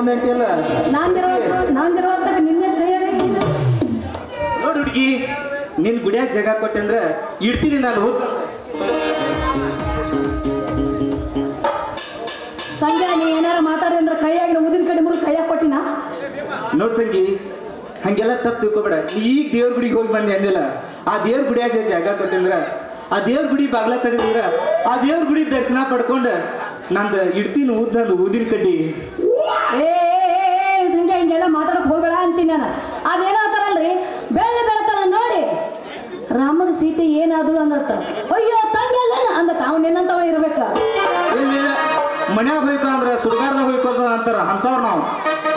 ಹಿಡ್ಕೊಂಡು ಹೇಳ್ತಿಯಲ್ಲ ನಾಂದಿರುವಂತ ನಿನ್ನೆ ಕೈಯಾಗೈತಿ ನೋಡು ಹುಡುಗಿ ನಿನ್ ಗುಡಿಯಾಗ ಜಾಗ ಕೊಟ್ಟೆ ಅಂದ್ರ ಇಡ್ತೀನಿ ನಾನು. ಸಂಜೆ ನೀ ಏನಾರ ಮಾತಾಡಿ ಅಂದ್ರೆ ಕೈಯಾಗಿನ ಉದಿನ ಕಡೆ ಮುಗಿದು ಕೈಯಾಗ ಕೊಟ್ಟಿನ. ನೋಡ್ ಸಂಗಿ ಹಂಗೆಲ್ಲ ತಪ್ಪು ತಿಳ್ಕೊಬೇಡ. ಈಗ ದೇವ್ರ ಗುಡಿಗೆ ಹೋಗಿ ಬಂದೆ ಅಂದಿಲ್ಲ. ಆ ದೇವ್ರ ಗುಡಿಯಾಗ ಜಾಗ ಕೊಟ್ಟೆ ಅಂದ್ರ ಆ ದೇವ್ರ ಗುಡಿ ಬಾಗ್ಲ ತೆಗೆದ್ರ ಆ ದೇವ್ರ ಗುಡಿ ದರ್ಶನ ಪಡ್ಕೊಂಡ ನಂದು ಇಡ್ತೀನಿ ನಂದು ಊದಿನ ಕಡ್ಡಿ. ಏ ಸಂಜೆ ಹಿಂಗೆಲ್ಲ ಮಾತಾಡಕ್ ಹೋಗ್ಬೇಡ ಅಂತೀನಿ ನಾನು. ಅದೇನೋ ಅಂತಾರಲ್ರಿ ಬೆಳ್ಳಿ ಬೆಳತಾನ ನೋಡಿ ರಾಮಗ ಸೀತೆ ಏನಾದ್ರು ಅಂದತ್ತ. ಅಯ್ಯೋ ತಂಗಲ್ಲ ಅಂದತ್ತ. ಅವ್ನ ಏನಂತವ ಇರ್ಬೇಕ. ಮನ್ಯಾಗ ಹೋಯ್ಕ ಅಂದ್ರ ಸುಡ್ಗಾಡ್ದಾಗ ಹೋಯ್ಕ ಅಂತಾರ ಅಂತವ್ರ ನಾವು.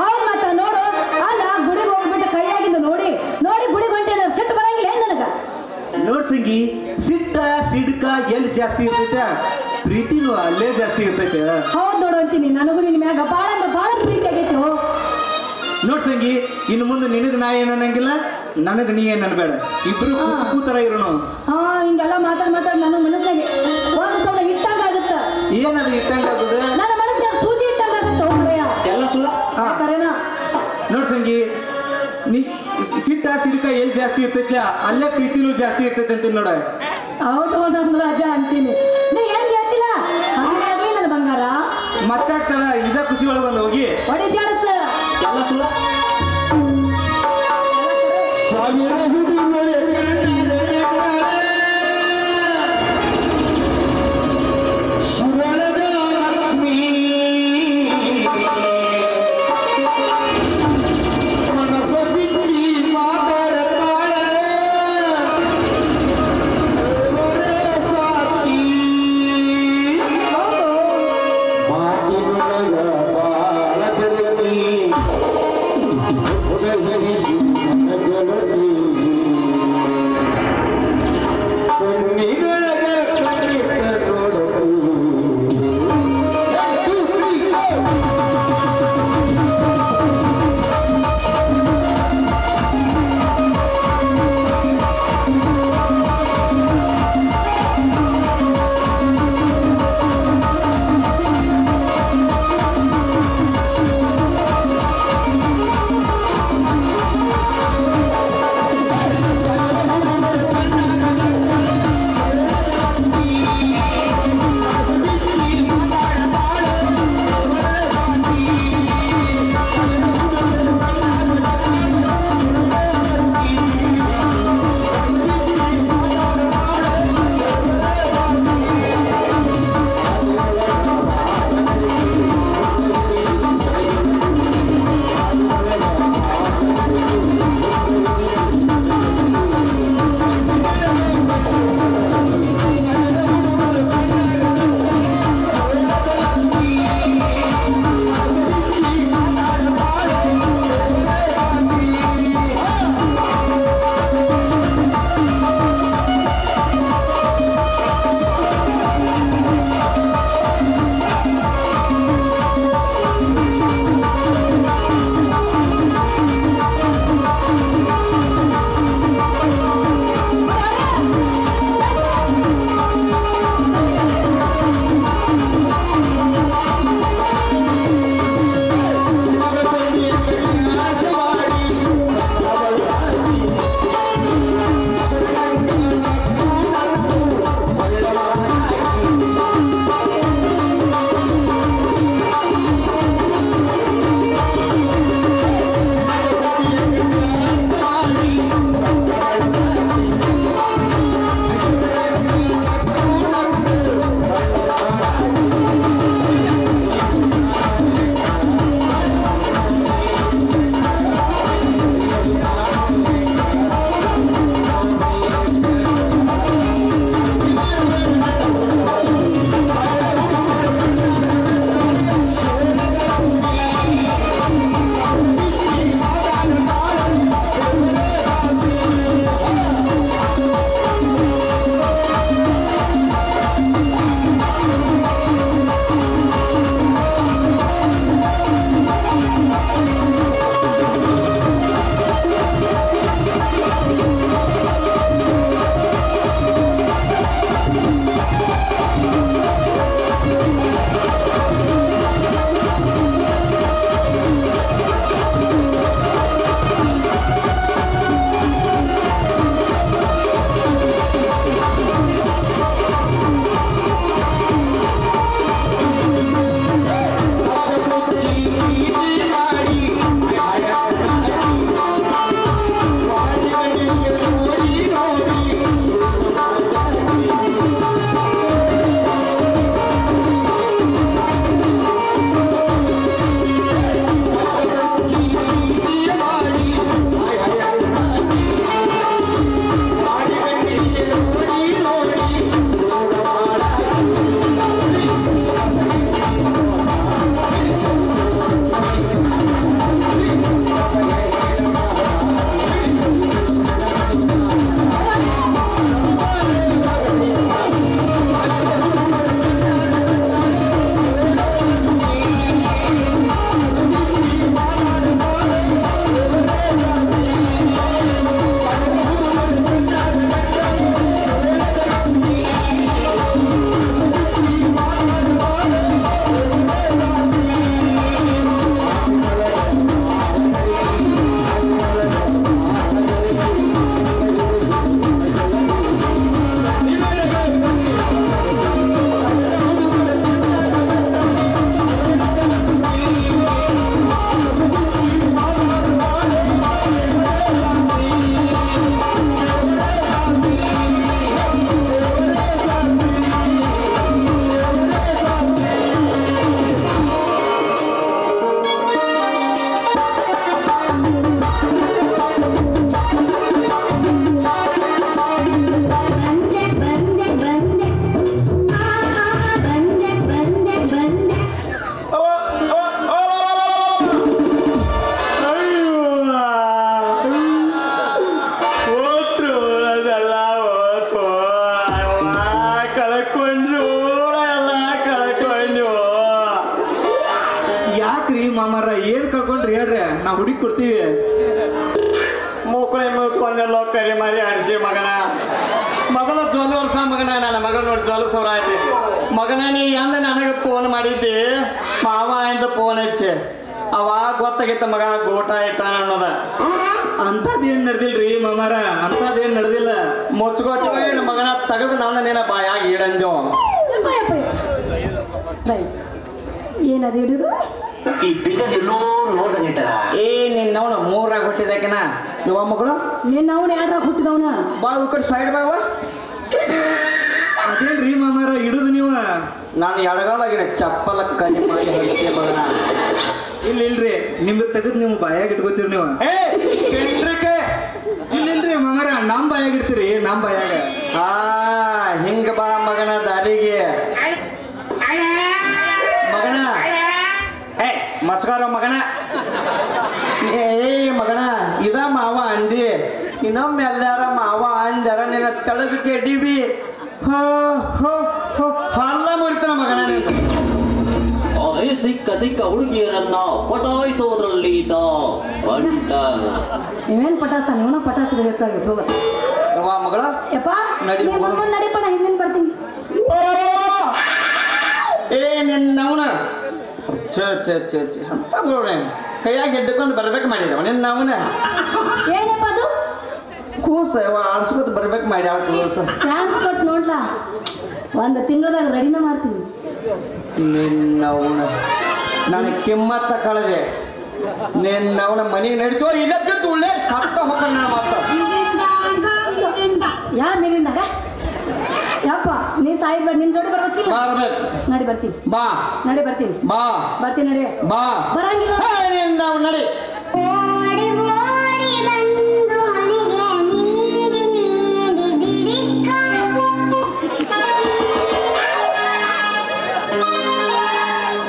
ಹೌದ್ ಮತ್ತ ನೋಡು ಅಲ್ಲ ಗುಡಿಗೆ ಹೋಗ್ಬಿಟ್ಟು ಕೈಯಾಗಿಂದ ನೋಡಿ ನೋಡಿ ಗುಡಿಗೆ ಹೊಂಟೇನ ಸಿಟ್ಟು ಬರಂಗಿಲ್ಲ ಏನ್ ನನಗ. ನೋಡ್ ಸಂಗಿ ಸಿಟ್ಟ ಸಿಡ್ಕ ಎಲ್ಲಿ ಜಾಸ್ತಿ ಇರ್ತೈತೆ ಪ್ರೀತಿನೂ ಅಲ್ಲೇ ಜಾಸ್ತಿ ಇರ್ತೈತೆ. ಹೌದ್ ನೋಡು ಅಂತೀನಿ ನನಗೂ ನಿನ್ ಮ್ಯಾಗ ಬಾಳ ಅಂದ್ರೆ ಬಾಳ ಪ್ರೀತಿ ಆಗೈತಿ. ನೋಡ್ ಸಂಗಿ ಇನ್ನು ಮುಂದೆ ನಿನಗ್ ನಾ ಏನ್ ಅನ್ನಂಗಿಲ್ಲ ನನಗ್ ನೀ ಏನ್ ಅನ್ಬೇಡ. ಇಬ್ರು ಕೂತರ ಇರೋನು. ಹಾ ಹಿಂಗೆಲ್ಲ ಮಾತಾಡ್ ನನ್ನ ಮನಸ್ಸಿನಾಗೆ ಒಂದು ಸಲ ಇಟ್ಟಂಗ ಆಗುತ್ತ. ಏನದು ಇಟ್ಟಂಗ ಆಗುದು? ನನ್ನ ಮನಸ್ಸಿನಾಗ ಸೂಜಿ ಇಟ್ಟಂಗ ಆಗುತ್ತ. ಎಲ್ಲ ಸುಳ್ಳ. ನೋಡ್ ಸಂಗಿ ನೀ ಸಿಟ್ಟ ಸಿಡ್ಕ ಎಲ್ಲಿ ಜಾಸ್ತಿ ಇರ್ತೈತಿ ಅಲ್ಲೇ ಪ್ರೀತಿನೂ ಜಾಸ್ತಿ ಇರ್ತೈತೆ ಅಂತೀನಿ ನೋಡ. ಹೌದು ನನ್ನ ರಾಜ ಅಂತೀನಿ. ನೀ ಏನ್ ಹೇಳ್ತಿಲ್ಲ ಹಂಗಾಗಿ ನನ್ನ ಬಂಗಾರ ಮತ್ತಾಗ್ತಾರ ಇದ ಖುಷಿ ಒಳಗೆ ಬಂದು ಹೋಗಿ ಒಡೆ ಜಾಡಸ ಎಲ್ಲ ಸುಳ್ಳ. ಸಾಕ್ಷಿ ನೀವು ಮಾಮಾರ ಏನ್ ಕಳ್ಕೊಂಡ್ರಿ ಹೇಳ್ರಿ ನಾವು ಹುಡುಗಿ ಕೊಡ್ತೀವಿ. ಮೂಕಳೆ ಮುಚ್ಕೊಂಡೆಲ್ಲೋ ಕರಿ ಮಾರಿ ಆಡಿಸಿ ಮಗನ ಜೋಲು ವರ್ಷ ಮಗನ ನನ್ನ ಮಗ ನೋಡಿ ಜೋಲು ಸೌರ ಆಯ್ತು ಮಗನ ನೀ ಅಂದ ನನಗೆ ಫೋನ್ ಮಾಡಿದ್ದಿ ಮಾವ ಅಂತ ಫೋನ್ ಹಚ್ಚಿ ಅವಾಗ ಗೊತ್ತಾಗಿತ್ತ ಮಗ ಗೋಟ ಇಟ್ಟಾನ ಅನ್ನೋದ. ಅಂತದೇನ್ ನಡೆದಿಲ್ರಿ ಮಾಮಾರ, ಅಂತದೇನ್ ನಡೆದಿಲ್ಲ. ಮುಚ್ಕೋತೀವಿ ಮಗನ ತೆಗೆದು ನನ್ನ ನೀನ ಬಾಯಾಗಿ ಇಡಂಜೋ. ಏನದು ಹಿಡಿದು ಈ ಪಿಲ್ಲರ್ ಎಲ್ಲೋ ನೋಡ್ದಂಗಿಟ್ಟನ. ಏ ನಿನ್ನವನು ಮೂರಾಗ ಹುಟ್ಟಿದಕ್ಕೆನ ಯುವ ಮಗಳು ನಿನ್ನ ಅವನು ಯಾರ ಹುಟ್ಟಿದವನ ಬಾ ಈ ಕಡೆ ಸೈಡ್ ಬಾವ. ಅದೇನ್ರಿ ಮಾಮಾರ ಹಿಡುದು ನೀವು? ನಾನು ಎಡಗಾಲಾಗಿನ ಚಪ್ಪಲ ಕೈ ಮಾಡಿ ಹಚ್ಚಿ ಮಗನ. ಇಲ್ರಿ ನಿಮ್ಗೆ ತೆಗೆದು ನೀವು ಬಾಯಾಗ ಇಟ್ಕೋತೀರಿ ನೀವು. ಇಲ್ಲಿಲ್ರಿ ಮಾಮಾರ ನಮ್ ಬಾಯಾಗ ಇಡ್ತೀರಿ, ನಮ್ ಬಾಯಾಗ. ಹಿಂಗ ಬಾ ಮಗನ ದಾರಿಗೆ ಮಗನ. ಮಚ್ಕಾರ ಮಗನ. ಏ ಮಗನ ಇದ ಮಾವ ಅಂದಿ ಇನ್ನೊಮ್ಮೆ ಎಲ್ಲಾರ ಮಾವ ಅಂದಾರ ನಿನ್ನ ತೆಳಗ ಕೆಡಿವಿ ಹಲ್ಲ ಮುರಿತಾನ ಮಗನ. ಸಿಕ್ಕ ಸಿಕ್ಕ ಹುಡುಗಿಯರನ್ನ ಪಟಾಯಿಸೋದ್ರಲ್ಲಿ ನೀವೇನ್ ಪಟಾಸ್ತಾನ ಇವನ ಪಟಾಸಿದ್ರೆ ಹೆಚ್ಚಾಗಿತ್ತು ಹೋಗ ಮಗಳ ಯಪ್ಪ ನೀನ್ ಮುಂದೆ ನಡಿಪ ನಾ ಹಿಂದಿನ ಬರ್ತೀನಿ. ಏ ನಿನ್ನವನ ಅಂತ ನೋಡ್ರಿ ಕೈಯಾಗಿ ಎಡ್ಕೊಂಡು ಬರ್ಬೇಕು ಮಾಡಿದವ ನಿನ್ನವನ. ಏನಪ್ಪ ಅದು ಕೂಸ ಆಡ್ಸ್ಕೊತ ಬರ್ಬೇಕು ಮಾಡಿ ಚಾನ್ಸ್ ಕೊಟ್ಟು ನೋಡ್ಲಾ ಒಂದು ತಿಂಗಳದಾಗ ರೆಡಿನ ಮಾಡ್ತೀನಿ. ನಿನ್ನವನ ನನಗೆ ಕಿಮ್ಮತ್ತ ಕಳೆದೆ. ನಿನ್ನವನ ಮನೆಗೆ ನಡೀತೋ ಇಲ್ಲಕ್ಕೆ ತುಳ್ಳೆ ಸತ್ತ ಹೋಗ ನನ್ನ ಮಾತ. ಯಾರ ಮೇಲಿಂದಾಗ ಯಪ್ಪ ನೀ ಸಾಯಿದ್ ಬೇಡ, ನಿನ್ ಜೋಡಿ ಬರ್ಬೇಕಿಲ್ಲ. ಬರ್ಬೇಕು ನಡಿ ಬರ್ತೀನಿ. ಬಾ ನಡಿ ಬರ್ತೀನಿ. ಬಾ ಬರ್ತೀನಿ ನಡಿ. ಬಾ ಬರಂಗಿಲ್ಲ ನಿನ್ನವ್ ನಡಿ.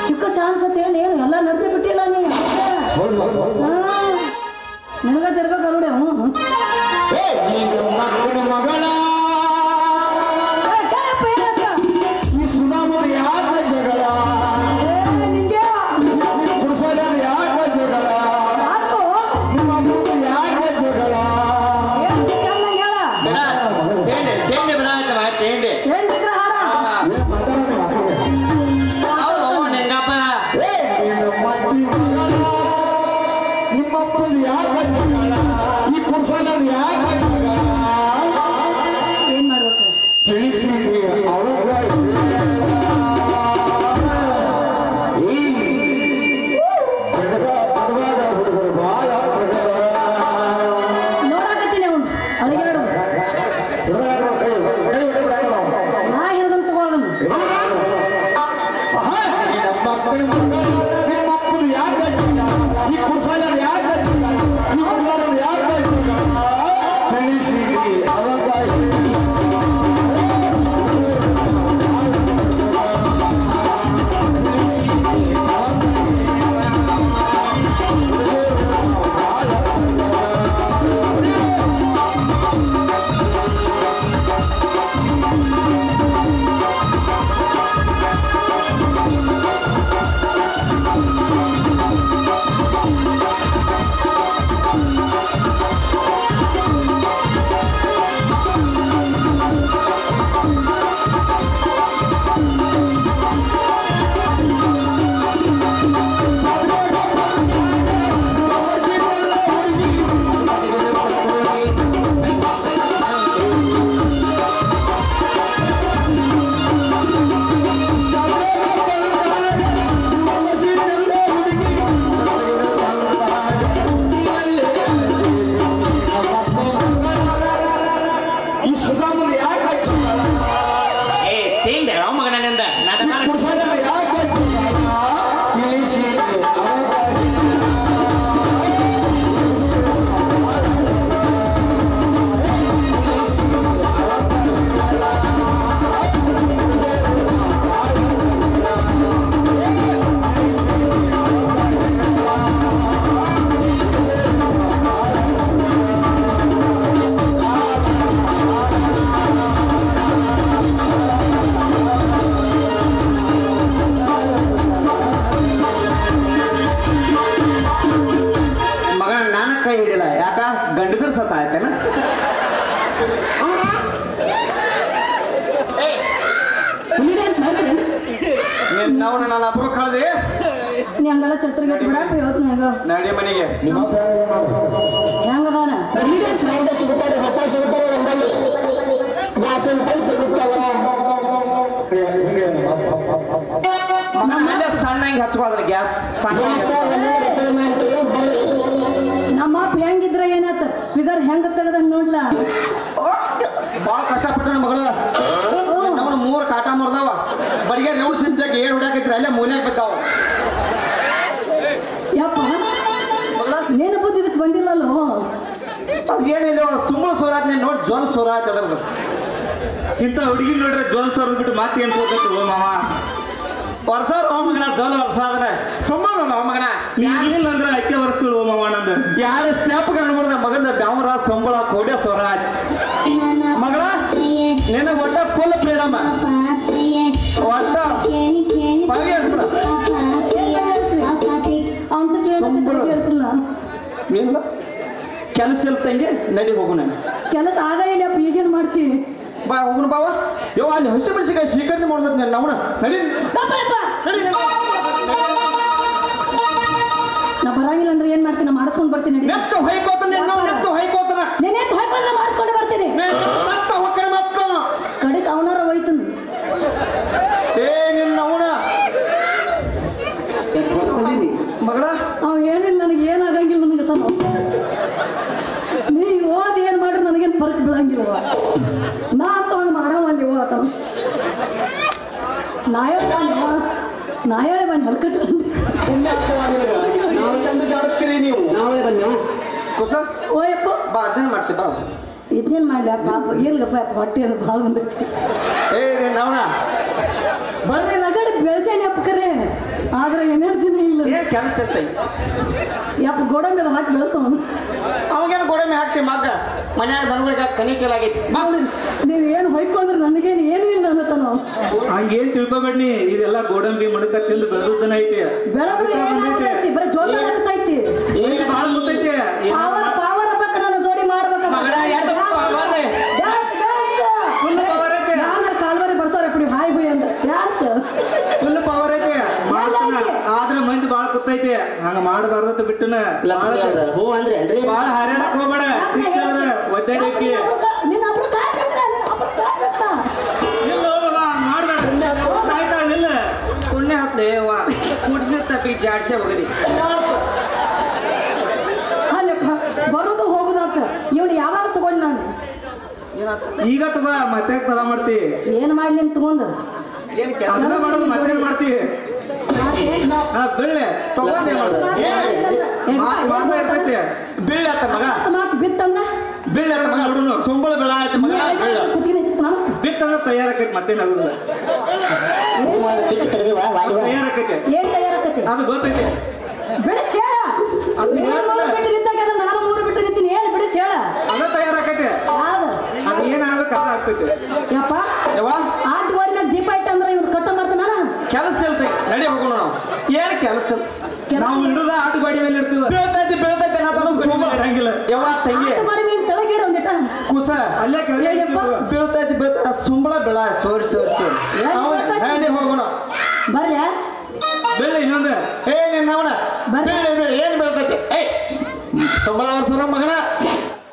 ಚಿಕ್ಕ ಚಾನ್ಸ್ ಅಂತ ಹೇಳಿ ಎಲ್ಲ ನಡೆಸಿ ಬಿಟ್ಟಿಲ್ಲ ನೀ. ನಿನಗ ತಿರ್ಬೇಕು ನೋಡಿ ಅವನು ಏನ್ ಮಾಡ್ಬೇಕು ತಿಳಿಸಿ ನೋಡಾಕತ್ತೀನಿ ಅವನು ಅಡಿಗೆ ಆಡೋದು ನಾ ಹಿಡ್ದಂತ ತಗೋ ಅದನ್ನು. ಆಯ್ತೇನ ನಾವು ನನ್ನ ಅಬ್ರು ಕಳ್ದೆ ನೀ ಹಂಗೆಲ್ಲ ಛತ್ರಗಟ್ಟಿ ಬಿಡಪ್ಪ ಇವತ್ನಾಗ ನಡಿ ಮನೆಗೆ ಹೆಂಗದಾನ ಸಿಗುತ್ತಾರೆ ಹೊಸ ಸಿಗುತ್ತಾರೆ ನಮ್ಮಲ್ಲಿ ಗ್ಯಾಸಿನ ಪೈಪ್ ಇರುತ್ತವೆ ಅಲ್ಲೇ ಸಣ್ಣ ಹಿಂಗೆ ಹಚ್ಕೋದ್ರ ಗ್ಯಾಸ್ ಗ್ಯಾಸ್ ರಿಪೇರ್ ಮಾಡ್ತೀವಿ ಬರ್ರಿ ನಮ್ಮ ಅಪ್ಪ ಹೆಂಗಿದ್ರ ಏನಾತ ಫಿಗರ್ ಹೆಂಗ ತೆಗದಂಗ ನೋಡ್ಲಾ ಭಾಳ ಕಷ್ಟಪಟ್ಟು ನನ್ನ ಮಗಳು ನಮ್ಮನ್ನ 3 ಕಾಟ ಮುರ್ದಾವ ಬಡಿಗೆ ರೌಂಡ್ ಸಿದ್ದಾಗ ಏನ್ ಹೊಡ್ಯಾಕೈತ್ರಿ ಅಲ್ಲೇ ಮೂಲ್ಯಾಗ ಬಿದ್ದಾವ ಯಪ್ಪ ನೇನ ಬುದ್ಧಿ ಇದಕ್ಕೆ ಬಂದಿಲ್ಲಲ್ಲೋ ಅದೇನಿಲ್ಲ ಸುಮ್ಮನೆ ಸೋರಾತ್ ನೀನು ನೋಡಿ ಜ್ವರ ಸೋರಾತ್ ಅದ್ರದ್ದು ಇಂಥ ಹುಡುಗಿ ನೋಡ್ರೆ ಜೋನ್ ಸರ್ ಬಿಟ್ಟು ಮಾತಿ ಅನ್ಸೋದಕ್ಕೆ ಓ ಮಾವ ವರ್ಷ ಮಗನ ಜೋಲ್ ವರ್ಷ ಆದ್ರೆ ಸುಮ್ಮನೆ ಮಗನ ನೀನಿಲ್ಲ ಅಂದ್ರೆ ಅಕ್ಕೆ ವರ್ಷಗಳು ಓ ಮಾವ ನಂದು ಯಾರು ಸ್ನ್ಯಾಪ್ ಕಂಡುಬಿಡ್ದ ಮಗನ ಬ್ಯಾಮರ ಸಂಬಳ ಕೋಡ್ಯ ಸೋರಾತ್ ಮಗಳ ನಿನಗೆ ಒಟ್ಟ ಫುಲ್ ಫ್ರೀಡಮ್ ಒಟ್ಟ ಪವಿ ಅನ್ಸ್ಬಿಡ ಅಂತ ಕೇಳಿಸಿಲ್ಲ ಇಲ್ಲ ಕೆಲಸ ಇಲ್ಲ ತಂಗಿ ನಡಿ ಹೋಗು ನಾನು ಕೆಲಸ ಆಗ ಇಲ್ಲಪ್ಪ ಈಗೇನ್ ಮಾಡ್ತಿ ಬಾ ಹೋಗುಣ ಬಾವ ಯೋ ಅಲ್ಲಿ ಹಸಿ ಮೆಣಸಿಕಾಯಿ ಶೀಕರಣೆ ಮಾಡ್ಸತ್ ನಾನು ನಾವು ನಡಿ ನಡಿ ನಾ ಬರಂಗಿಲ್ಲ ಅಂದ್ರೆ ಏನ್ ಮಾಡ್ತೀನಿ ಮಾಡಿಸ್ಕೊಂಡ್ ಬರ್ತೀನಿ ನಡಿ ನೆತ್ತು ಹೊಯ್ಕೋತಾನ ನೆತ್ತು ಹೊಯ್ಕೋತಾನ ನೆನೆ ಹೊಯ್ಕೊಂಡ್ರೆ ಮಾಡಿಸ್ಕೊಂಡು ಬರ್ತೀನಿ ಸತ್ತ ಹೊಕ್ಕರೆ ಮತ್ತ ಕಡೆಗೆ ಅವನಾರ ಹೋಯ್ತನು ಏ ನಿನ್ನ ಅವನ ಮಗಳ ಅವ್ ಏನಿಲ್ಲ ನನಗೆ ಏನಾಗಂಗಿಲ್ಲ ನನಗೆ ತಾನು ನೀ ಓದ್ ಏನ್ ಮಾಡ್ರಿ ನನಗೇನು ಫರ್ಕ್ ಬೀಳಂಗಿಲ್ವ ನಾ ಅಂತ ಹಂಗೆ ಮಾಡವಲ್ಲಿ ಓ ಆತ ನಾ ಹೇಳಿ ಬನ್ನಿ ಹಲ್ಕಟ್ಟ ನಾವು ಚಂದ ಜಾಡಿಸ್ತೀರಿ ನೀವು ನಾವೇ ಬನ್ನಿ ಕುಸ ಓಯಪ್ಪ ಬಾ ಅದನ್ನ ಮಾಡ್ತೀವಿ ಬಾ ಇದನ್ನೇನು ಮಾಡಲಿ ಅಪ್ಪ ಇಲ್ಗಪ್ಪ ಅಪ್ಪ ಹೊಟ್ಟೆ ಅದು ಭಾಳ ಬಂದೈತಿ ಏ ನಾವಣ ಬರ್ರಿ ನಗಡಿ ಬೆಳೆಸೇನಿ ಅಪ್ಪ ಕರೆ ಆದ್ರೆ ಎನರ್ಜಿನೇ ಇಲ್ಲ ಏನ್ ಕೆಲಸ ಇರ್ತೈ ಯಪ್ಪ ಗೋಡೆ ಮೇಲೆ ಹಾಕಿ ಬೆಳೆಸೋನು ಅವಾಗೇನು ಗೋಡೆಮೆ ಹಾಕ್ತೀವಿ ಮಗ ಮನ್ಯಾಗ ದನಗಳಿಗೆ ಕಣಿಕೆಲಾಗೈತಿ ನೀವು ಏನು ಹೊಯ್ಕೊಂಡ್ರೆ ನನಗೇನು ಏನೂ ಇಲ್ಲ ಅನ್ನತಾನು ಹಂಗೇನ್ ತಿಳ್ಕೊಬೇಡ್ನಿ ಇದೆಲ್ಲ ಗೋಡಂಬಿ ಮುಣಕ ತಿಂದು ಬೆಳೆದನ ಐತಿ ಬೆಳೆದ್ರೆ ಏನಾಗ್ತೈತಿ ಬರೀ ಜೋಡಿ ಆಗ್ತೈತಿ ಈಗ ಭಾಳ ಗೊತ್ತೈತಿ ಪಾವರ್ ಪಾವರ್ ಬೇಕು ನಾನು ಜೋಡಿ ಮಾಡ್ಬೇಕು ಮಗಳ ಯಾಕೆ ಪಾವರ್? ನಾನು ಕಾಲ್ವರಿ ಬರ್ಸೋರ ಬಿಡಿ ಹಾಯ್ ಹುಯ್ ಅಂತ ಡ್ಯಾನ್ಸ್ ಫುಲ್ ಪವರ್ ಐತಿ ಮಾಡ್ತಾನ ಆದ್ರೆ ಮಂದಿ ಭಾಳ ಗೊತ್ತೈತಿ ಹಂಗ ಮಾಡಬಾರ್ದ ಬಿಟ್ಟನ ಲಕ್ಷ್ಮಿ ಅವ್ರ ಹೂ ಅಂದ್ರೆ ಅನ್ರಿ ಭಾಳ ಹರ್ಯಾಡಕ್ ಹೋಗ್ಬೇಡ ಸಿಕ್ಕಾದ್ರ ಒದ್ದಾಡಕ್ಕೆ ನಿನ್ನ ಒಬ್ರು ಮಾಡ್ಬೇಡ ಸಾಯ್ತಾಳಿಲ್ಲ ಪುಣ್ಯ ಹತ್ತೆ ಕುಡಿಸಿ ತಪ್ಪಿಗೆ ಜಾಡ್ಸೆ ಹೋಗದಿ ಅಲ್ಲಪ್ಪ ಬರೋದು ಹೋಗುದಾತ ಇವನು ಯಾವಾಗ ತಗೊಂಡ್ ನಾನು ಈಗ ತಗೋ ಮತ್ತೆ ತಡ ಮಾಡ್ತಿ ಏನ್ ಮಾಡ್ಲಿ ಅಂತ ತಗೊಂಡು ಏನ್ ಕೆಲಸ ಅದನ್ನ ಮಾಡೋದು ಮತ್ತೆ ಮಾಡ್ತಿ ಬೆಳ್ಳೆ ತಗೊಂಡ್ ಮಾತಾಡ್ತೈತಿ ಬೀಳ್ ಆತ ಮಗ ಮಾತು ಬಿತ್ತಂದ್ರ ಬೀಳ್ ಆತ ಮಗ ಹುಡುನು ಸಂಬಳ ಬೆಳ ಆಯ್ತು ಮಗ ಬೀಳ ಕುತ್ತಿಗೆ ಹೆಚ್ಚಿತ್ತು ನಾನು ಬಿತ್ತಂದ್ರೆ ತಯಾರಾಕೈತಿ ಮತ್ತೇನಾಗುದಿಲ್ಲ ಹೂ ಒಂದು ತಿಕ್ಕಿ ತೆಗೆದಿವ ವಾಲಿವ ತಯಾರಾಕೈತಿ ಏನ್ ತಯಾರಾಕತಿ ಅದು ಗೊತ್ತೈತಿ ಬಿಡಿಸಿ ಹೇಳ ಅದು ನೀನು ಹೇಳ್ತದೆ. 3 ಬಿಟ್ಟು ನಿಂತಾಗ ನಾನು 3 ಬಿಟ್ಟು ನಿಂತೀನಿ ಏನು ಬಿಡಿಸಿ ಹೇಳ ಅದ ತಯಾರಾಕೈತಿ ಯಾವ್ದು ಅದು ಏನಾಗ್ಬೇಕು ಅದ ಆಗ್ತೈತಿ ಯಪ್ಪ ಯವ್ವ ಆಟ ಓಡಿನಾಗ ದೀಪ ಇಟ್ಟಂದ್ರೆ ಇವ್ದು ಕಟ್ಟ ಮಾಡ್ತಾನ ಕೆಲಸ ಇಲ್ತೈ ನಡಿ ಹೋಗೋಣ ನಾವು ಏನ್ ಕೆಲಸ ನಾವು ಹಿಡಿದ ಆಟು ಗಾಡಿ ಮೇಲೆ ಇರ್ತೀವಿ ಬೀಳ್ತೈತಿ ನಾ ತನಕ ಸಂಬಳ ಇರಂಗಿಲ್ಲ ಯವ್ವ ತಂಗಿ ಆಟ ಮಾಡಿ ನೀನು ತೆಳಗಿಡ ಒಂದಿಟ ಕುಸ ಅಲ್ಲೇ ಹೇಳಪ್ಪ. ಬೀಳ್ತೈತಿ ಸಂಬಳ ಬೆಳ ಸೋರಿ ಏನ್ ಬೀಳ್ತೈತಿ? ನಡಿ ಹೋಗೋಣ ಬರ್ರಿ ಬೆಳ್ಳಿ ಇನ್ನೊಂದು ಏ ನಿನ್ನ ಅವನ ಬರ್ರಿ. ಬೀಳಿ ಏನ್ ಬೀಳ್ತೈತಿ ಏಯ್ ಸಂಬಳ ವರ್ಷ ಮಗನ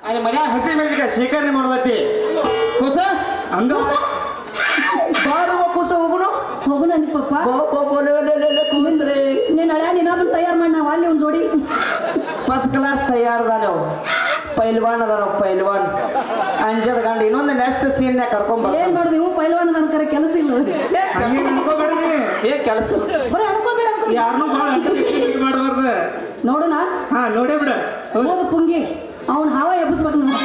ಅಲ್ಲಿ ಮನ್ಯಾಗ ಹಸಿ ಮೆಣಸಿಕಾಯಿ ಶೇಖರಣೆ ಮಾಡೋದೈತಿ ಕುಸ ಹಂಗ ಬಾರುವ ಕುಸ ಹೋಗುನು ಹೋಗು ನನ್ನ ಪಪ್ಪ ಕುಂದ್ರಿ ನೀನು ಹಳೆ ನೀನೊಬ್ಬನ ತಯಾರು ಮಾಡಿ ನಾವು ಅಲ್ಲಿ ಒಂದು ಜೋಡಿ ಫಸ್ಟ್ ಕ್ಲಾಸ್ ತಯಾರದಾನೆ ಅವು ಪೈಲ್ವಾನ್ ಅದಾನ ಪೈಲ್ವಾನ್ ಅಂಜದ ಗಂಡ ಇನ್ನೊಂದು ನೆಕ್ಸ್ಟ್ ಸೀನ್ಯಾಗ ಕರ್ಕೊಂಡ್ ಏನ್ ಮಾಡುದು ಇವು ಪೈಲ್ವಾನ್ ಅನ್ಕರ ಕೆಲಸ ಇಲ್ಲ ಹಂಗೆ ಅನ್ಕೋಬೇಡ್ರಿ ಏ ಕೆಲಸ ಬರೀ ಅನ್ಕೋಬೇಡ ಯಾರನ್ನೂ ಭಾಳ ಮಾಡಬಾರ್ದು ನೋಡೋಣ ಹಾ ನೋಡೇ ಬಿಡ ಹೋದ ಪುಂಗಿ ಅವನ್ ಹಾವ ಎಬ್ಬಿಸ್ಬೇಕು ನಾನು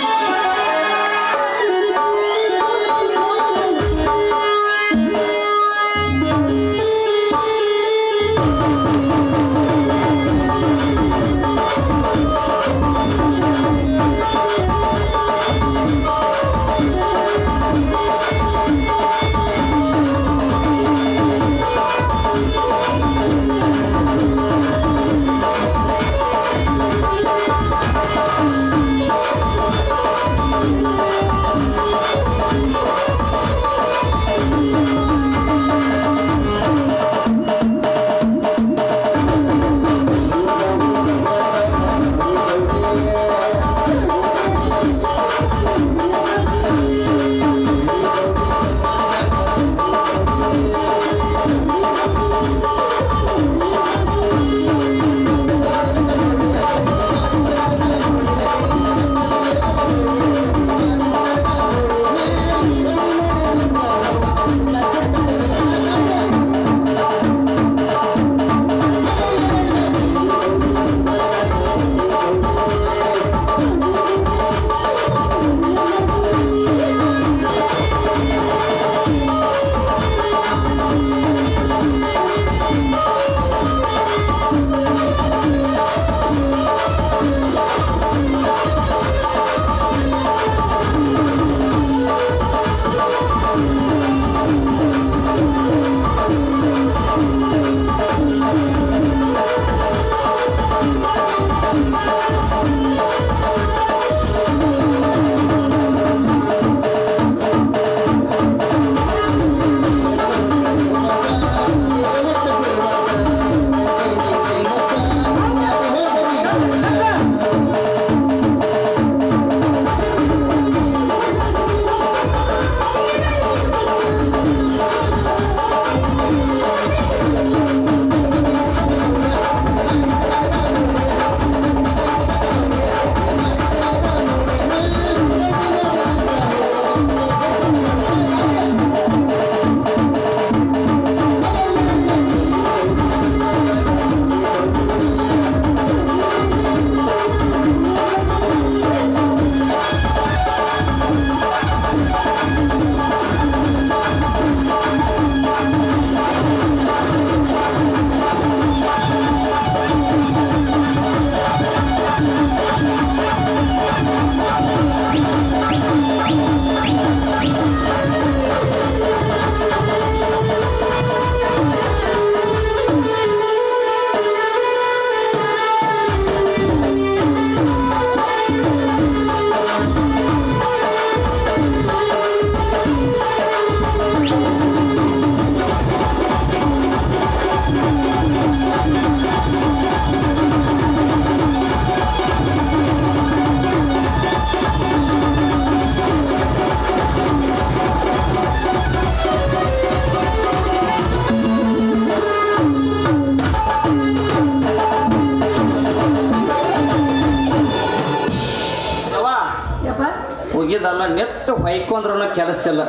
ಕುಡಿದಲ್ಲ ನೆತ್ತ ಹೊಯ್ಕೊಂಡ್ರೂ ಕೆಲಸ ಇಲ್ಲ.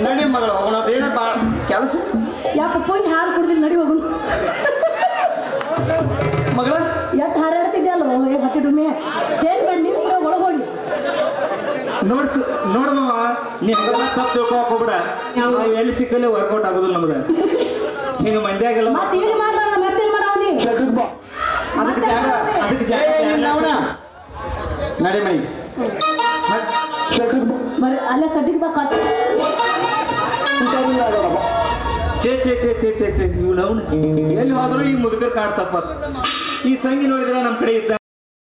ನಡಿ ಮಗಳು ಅವನದೇನ ಭಾಳ ಕೆಲಸ. ಯಾಕ ಪೊಯ್ದು ಹಾಲು ಕುಡ್ದಿಲ್ಲ, ನಡಿ ಹೋಗುಣ. ಮಗಳ ಎಷ್ಟು ಹಾರಾಡ್ತಿದ್ದೆ ಅಲ್ವ ಹೊಟ್ಟೆ ಡುಮ್ಮೆ ಏನ್ ಮಾಡಿ ನೀನು ಕೂಡ ಒಳಗೋಗಿ ನೋಡ್ಮವ ನೀ ಹಂಗೆಲ್ಲ ತಪ್ಪು ತಿಳ್ಕೊಕ್ ಹೋಗ್ಬಿಡ. ನಾವು ಎಲ್ಲಿ ಸಿಕ್ಕಲ್ಲಿ ವರ್ಕೌಟ್ ಆಗೋದಿಲ್ಲ ನಮ್ಗೆ. ಹಿಂಗೆ ಮಂದ್ಯಾಗೆಲ್ಲ ಮತ್ತೆ ಏನು ಮಾಡ್ತಾರ ಮತ್ತೇನು ಮಾಡಾವದಿ ಅದಕ್ಕೆ ಜಾಗ ನಡಿ ಮೈ ಬರೀ ಅಲ್ಲೇ ಸಡ್ಡಿಗೆ ಬಾ ಕತ್ ಚೇ ಇವ್ನು ಎಲ್ಲಿ ಹೋದ್ರು ಈ ಮುದುಕರ್ ಕಾಡ್ತಪ್ಪ. ಈ ಸಂಗಿ ನೋಡಿದ್ರೆ ನಮ್ಮ ಕಡೆ ಇದ್ದ